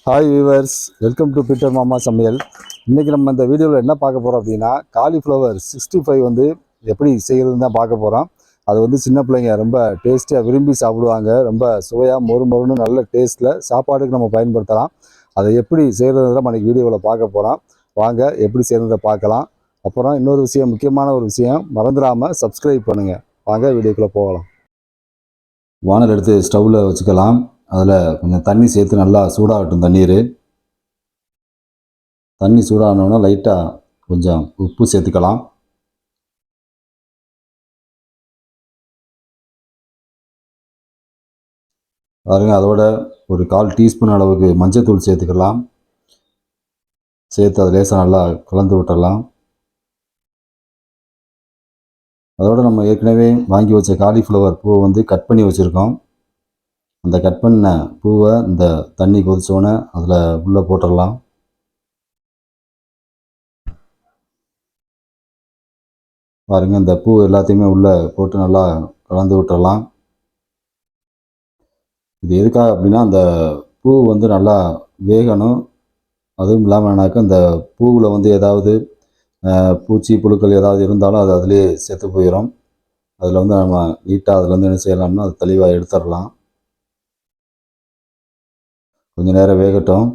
Hi viewers, welcome to Peter மாமா சமையல். இன்றைக்கி நம்ம இந்த வீடியோவில் என்ன பார்க்க போகிறோம் அப்படின்னா, காலிஃப்ளவர் 65 வந்து எப்படி செய்கிறதுன்னு தான் பார்க்க போகிறோம். அது வந்து சின்ன பிள்ளைங்க ரொம்ப டேஸ்டியாக விரும்பி சாப்பிடுவாங்க. ரொம்ப சுவையாக மொறுன்னு நல்ல டேஸ்ட்டில் சாப்பாடுக்கு நம்ம பயன்படுத்தலாம். அதை எப்படி செய்கிறது நம்ம இன்றைக்கி வீடியோவில் பார்க்க போகிறோம். வாங்க எப்படி செய்கிறத பார்க்கலாம். அப்புறம் இன்னொரு விஷயம், முக்கியமான ஒரு விஷயம், மறந்துடாமல் சப்ஸ்கிரைப் பண்ணுங்கள். வாங்க வீடியோக்குள்ளே போகலாம். வானல் எடுத்து ஸ்டவ்வில் வச்சுக்கலாம். அதில் கொஞ்சம் தண்ணி சேர்த்து நல்லா சூடாகட்டும். தண்ணி சூடானோன்னா லைட்டாக கொஞ்சம் உப்பு சேர்த்துக்கலாம். பாருங்க, அதோட ஒரு 1/4 டீஸ்பூன் அளவுக்கு மஞ்சள்தூள் சேர்த்துக்கலாம். சேர்த்து அதை லேசாக நல்லா கலந்து விட்டுடலாம். அதோடு நம்ம ஏற்கனவே வாங்கி வச்ச காலிஃப்ளவர் பூவை வந்து கட் பண்ணி வச்சுருக்கோம். அந்த கட் பண்ண பூவை இந்த தண்ணி கொதிச்சோன்னே அதில் உள்ளே போட்டுடலாம். பாருங்கள், இந்த பூ எல்லாத்தையுமே உள்ளே போட்டு நல்லா கலந்து விட்டுடலாம். இது எதுக்காக அப்படின்னா, அந்த பூ வந்து நல்லா வேகணும். அதுவும் இல்லாமல்னாக்கா இந்த பூவில் வந்து ஏதாவது பூச்சி புழுக்கள் ஏதாவது இருந்தாலும் அது அதிலே செத்து போயிடும். அதில் வந்து நம்ம நீட்டாக அதில் வந்து என்ன செய்யலாம்னா அது தெளிவாக எடுத்துடலாம். கொஞ்சம் நேரம் வேகட்டும்.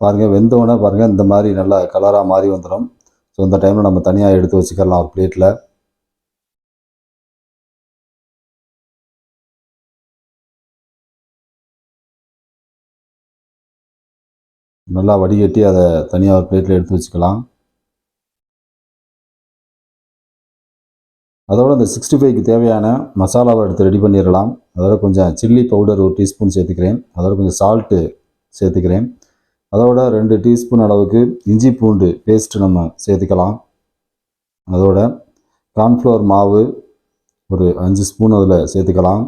பாருங்கள், வெந்தோடனே பாருங்கள் இந்த மாதிரி நல்லா கலராக மாறி வந்துடும். ஸோ இந்த டைமில் நம்ம தனியாக எடுத்து வச்சுக்கலாம் ஒரு பிளேட்டில். நல்லா வடிகட்டி அதை தனியாக ஒரு பிளேட்டில் எடுத்து வச்சுக்கலாம். அதோட இந்த 65க்கு தேவையான மசாலாவை எடுத்து ரெடி பண்ணிடலாம். அதோட கொஞ்சம் சில்லி பவுடர் 1 டீஸ்பூன் சேர்த்துக்கிறேன். அதோட கொஞ்சம் சால்ட்டு சேர்த்துக்கிறேன். அதோட 2 டீஸ்பூன் அளவுக்கு இஞ்சி பூண்டு பேஸ்ட்டு நம்ம சேர்த்துக்கலாம். அதோட கார்ன்ஃப்ளவர் மாவு ஒரு 5 ஸ்பூன் அதில் சேர்த்துக்கலாம்.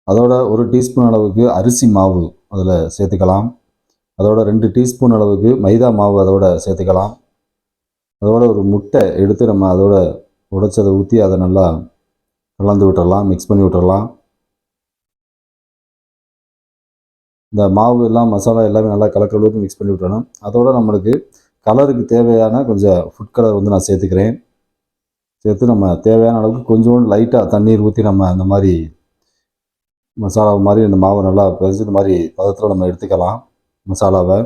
அதோட 1 டீஸ்பூன் அளவுக்கு அரிசி மாவு அதில் சேர்த்துக்கலாம். அதோட 2 டீஸ்பூன் அளவுக்கு மைதா மாவு அதோட சேர்த்துக்கலாம். அதோட ஒரு முட்டை எடுத்து நம்ம அதோட உடைச்சதை ஊற்றி அதை நல்லா கலந்து விட்டுடலாம், மிக்ஸ் பண்ணி விட்டுடலாம். இந்த மாவு எல்லாம் மசாலா எல்லாமே நல்லா கலக்கிற அளவுக்கு மிக்ஸ் பண்ணி விட்டுறணும். அதோட நம்மளுக்கு கலருக்கு தேவையான கொஞ்சம் ஃபுட் கலர் வந்து நான் சேர்த்துக்கிறேன். சேர்த்து நம்ம தேவையான அளவுக்கு கொஞ்சோண்டு லைட்டாக தண்ணீர் ஊற்றி நம்ம அந்த மாதிரி மசாலா மாதிரி இந்த மாவை நல்லா பிசைஞ்சு இந்த மாதிரி பதத்தில் நம்ம எடுத்துக்கலாம் மசாலாவை.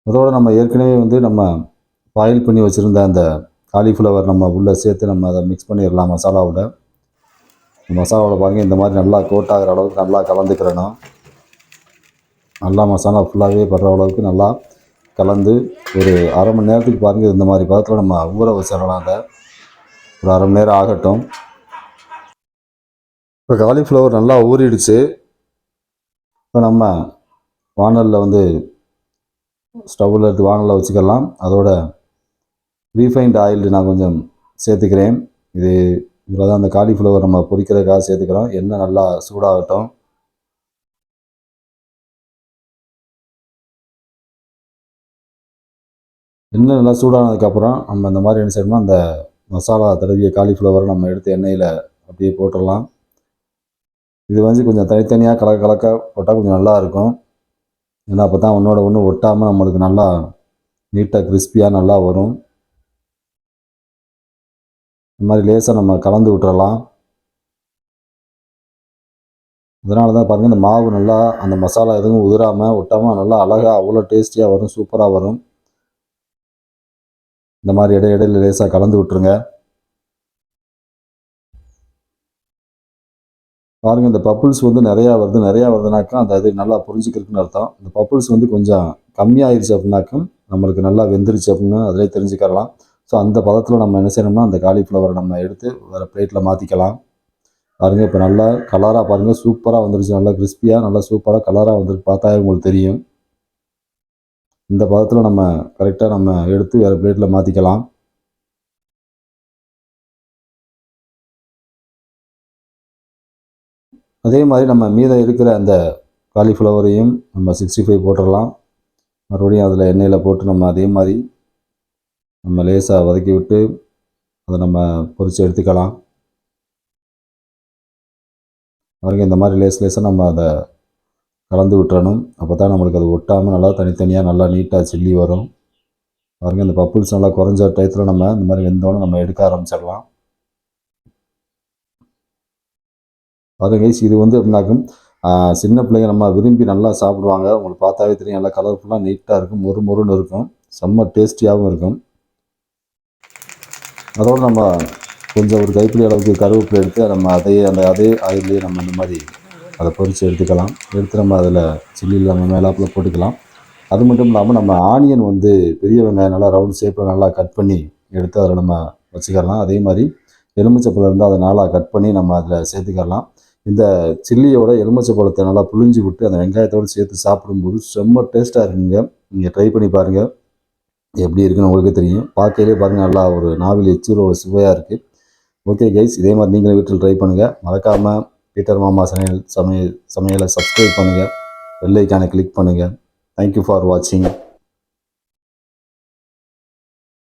அதோடு நம்ம ஏற்கனவே வந்து நம்ம பாயில் பண்ணி வச்சுருந்த அந்த காலிஃப்ளவர் நம்ம உள்ளே சேர்த்து நம்ம அதை மிக்ஸ் பண்ணிடலாம் மசாலாவோட. மசாலாவோட பாருங்கள், இந்த மாதிரி நல்லா கோட் ஆகிற அளவுக்கு நல்லா கலந்துக்கிறணும். நல்லா மசாலா ஃபுல்லாகவே படுற அளவுக்கு நல்லா கலந்து ஒரு அரை மணி நேரத்துக்கு பாருங்கள் இந்த மாதிரி பதத்தில் நம்ம ஊற வச்சிடலாம். அதை ஒரு அரை மணி நேரம் ஆகட்டும். இப்போ காலிஃப்ளவர் நல்லா ஊறிடுச்சு. இப்போ நம்ம வானலில் வந்து ஸ்டவ்வில் எடுத்து வானலில் வச்சுக்கலாம். அதோட ரீஃபைண்ட் ஆயில் நான் கொஞ்சம் சேர்த்துக்கிறேன். இதில் தான் அந்த காலிஃப்ளவர் நம்ம பொரிக்கிறதுக்காக சேர்த்துக்கிறோம். எண்ணெய் நல்லா சூடாகட்டும். எண்ணெய் நல்லா சூடானதுக்கப்புறம் நம்ம இந்த மாதிரி என்ன செய்யணும்னா அந்த மசாலா தடவிய காலிஃப்ளவரை நம்ம எடுத்து எண்ணெயில் அப்படியே போட்டுடலாம். இது வந்து கொஞ்சம் தனித்தனியாக கலக்க போட்டால் கொஞ்சம் நல்லாயிருக்கும். ஏன்னா அப்போ தான் ஒன்றோட ஒன்று ஒட்டாமல் நம்மளுக்கு நல்லா நீட்டாக கிறிஸ்பியாக நல்லா வரும். இந்த மாதிரி லேசாக நம்ம கலந்து விட்டுறலாம். அதனால தான் பாருங்கள், இந்த மாவு நல்லா அந்த மசாலா எதுவும் உதிராமல் ஒட்டாமல் நல்லா அழகாக அவ்வளோ டேஸ்டியாக வரும், சூப்பராக வரும். இந்த மாதிரி இடையில லேசாக கலந்து விட்டுருங்க. பாருங்கள், இந்த பப்புள்ஸ் வந்து நிறையா வருதுனாக்கா அந்த இது நல்லா புரிஞ்சுக்கிறதுக்குன்னு அர்த்தம். இந்த பப்புள்ஸ் வந்து கொஞ்சம் கம்மியாகிடுச்சு அப்படின்னாக்கும் நம்மளுக்கு நல்லா வெந்துருச்சு அப்படின்னு அதிலே தெரிஞ்சுக்கலாம். ஸோ அந்த பதத்தில் நம்ம என்ன செய்யணும்னா அந்த காலிஃப்ளவரை நம்ம எடுத்து வேறு பிளேட்டில் மாற்றிக்கலாம். பாருங்கள், இப்போ நல்லா கலராக பாருங்கள் சூப்பராக வந்துருச்சு. நல்லா கிறிஸ்பியாக நல்லா சூப்பராக கலராக வந்துருக்கு. பார்த்தாவே உங்களுக்கு தெரியும். இந்த பதத்தில் நம்ம கரெக்டாக நம்ம எடுத்து வேறு பிளேட்டில் மாற்றிக்கலாம். அதே மாதிரி நம்ம மீதம் இருக்கிற அந்த காலிஃப்ளவரையும் நம்ம 65 போட்டுடலாம். மறுபடியும் அதில் எண்ணெயில் போட்டு நம்ம அதே மாதிரி நம்ம லேசாக வதக்கி விட்டு அதை நம்ம பொரித்து எடுத்துக்கலாம். பாருங்கள், இந்த மாதிரி லேசாக நம்ம அதை கலந்து விட்டுறணும். அப்போ தான் நம்மளுக்கு அது ஒட்டாமல் நல்லா தனித்தனியாக நல்லா நீட்டாக சில்லி வரும். பாருங்கள், இந்த பப்புள்ஸ் நல்லா குறைஞ்ச டயத்தில் நம்ம இந்த மாதிரி வெந்தோன்னு நம்ம எடுக்க ஆரம்பிச்சிடலாம். பாருங்க கைஸ், இது வந்து எப்படின்னாக்கும் சின்ன பிள்ளைங்க நம்ம விரும்பி நல்லா சாப்பிடுவாங்க. உங்களுக்கு பார்த்தாவே தெரியும், நல்லா கலர்ஃபுல்லாக நீட்டாக இருக்கும், மொறு மொறுன்னு இருக்கும், செம்ம டேஸ்டியாகவும் இருக்கும். அதோடு நம்ம கொஞ்சம் ஒரு கைப்பிடி அளவுக்கு கருவேப்பிலை எடுத்து நம்ம அதே ஆயிலே நம்ம இந்த மாதிரி அதை பொரித்து எடுத்துக்கலாம். எடுத்து நம்ம அதில் சில்லியில் நம்ம மேலாப்பில் போட்டுக்கலாம். அது மட்டும் இல்லாமல் நம்ம ஆனியன் வந்து பெரிய வெங்காயம் நல்லா ரவுண்ட் ஷேப்பில் நல்லா கட் பண்ணி எடுத்து அதில் நம்ம வச்சுக்கலாம். அதே மாதிரி எலுமிச்சைப்பழம் இருந்தால் அதை நாளாக கட் பண்ணி நம்ம அதில் சேர்த்துக்கலாம். இந்த சில்லியோட எலுமிச்சைப்பழத்தை நல்லா புழிஞ்சு விட்டு அந்த வெங்காயத்தோடு சேர்த்து சாப்பிடும்போது செம்ம டேஸ்ட்டாக இருக்குங்க. நீங்கள் ட்ரை பண்ணி பாருங்கள், எப்படி இருக்குன்னு உங்களுக்கே தெரியும். பார்க்கையிலே பாருங்கள், நல்லா ஒரு நாவில் எச்சில் ஒரு சுவையாக இருக்குது. ஓகே கைஸ், இதே மாதிரி நீங்களும் வீட்டில் ட்ரை பண்ணுங்கள். மறக்காமல் பீட்டர் மாமா சமையலை சப்ஸ்கிரைப் பண்ணுங்கள், பெல் ஐக்கானை கிளிக் பண்ணுங்கள். தேங்க்யூ ஃபார் வாட்சிங்.